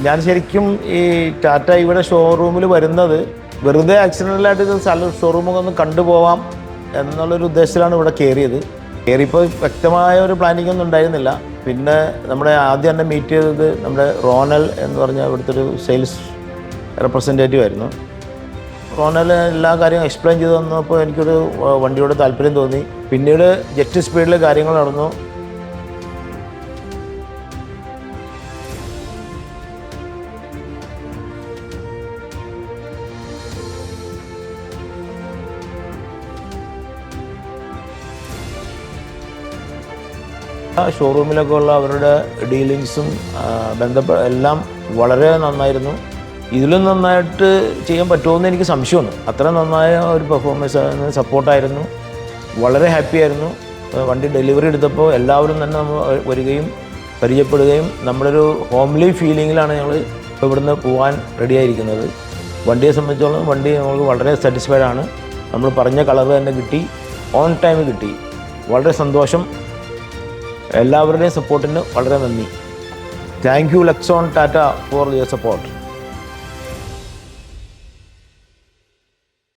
ഞാൻ ശരിക്കും ഈ ടാറ്റ ഇവിടെ ഷോറൂമിൽ വരുന്നത് വെറുതെ ആക്സിഡൻ്റലായിട്ട് ഇത് ഷോറൂമൊക്കെ ഒന്ന് കണ്ടുപോവാം എന്നുള്ളൊരു ഉദ്ദേശത്തിലാണ് ഇവിടെ കയറിയപ്പോൾ വ്യക്തമായ ഒരു പ്ലാനിംഗ് ഒന്നും ഉണ്ടായിരുന്നില്ല. പിന്നെ നമ്മുടെ ആദ്യം തന്നെ മീറ്റ് ചെയ്തത് നമ്മുടെ റോണൽ എന്ന് പറഞ്ഞ ഇവിടുത്തെ ഒരു സെയിൽസ് റെപ്രസെൻറ്റേറ്റീവ് ആയിരുന്നു. റോണൽ എല്ലാ കാര്യവും എക്സ്പ്ലെയിൻ ചെയ്ത് തന്നപ്പോൾ എനിക്കൊരു വണ്ടിയോട് താല്പര്യം തോന്നി. പിന്നീട് ജെറ്റ് സ്പീഡിൽ കാര്യങ്ങൾ നടന്നു. ഷോറൂമിലൊക്കെ ഉള്ള അവരുടെ ഡീലിങ്സും എല്ലാം വളരെ നന്നായിരുന്നു. ഇതിലും നന്നായിട്ട് ചെയ്യാൻ പറ്റുമെന്ന് എനിക്ക് സംശയമാണ്. അത്ര നന്നായ ഒരു പെർഫോമൻസ് സപ്പോർട്ടായിരുന്നു. വളരെ ഹാപ്പി ആയിരുന്നു. വണ്ടി ഡെലിവറി എടുത്തപ്പോൾ എല്ലാവരും തന്നെ നമ്മൾ വരികയും പരിചയപ്പെടുകയും നമ്മുടെ ഒരു ഹോംലി ഫീലിങ്ങിലാണ് ഞങ്ങൾ ഇപ്പോൾ ഇവിടുന്ന് പോകാൻ റെഡിയായിരിക്കുന്നത്. വണ്ടിയെ സംബന്ധിച്ചോളം വണ്ടി നമുക്ക് വളരെ സാറ്റിസ്ഫൈഡ് ആണ്. നമ്മൾ പറഞ്ഞ കളർ തന്നെ കിട്ടി, ഓൺ ടൈം കിട്ടി. വളരെ സന്തോഷം. എല്ലാവരുടെയും സപ്പോർട്ടിന് വളരെ നന്ദി. Thank you ലെക്സോൺ Tata for your support.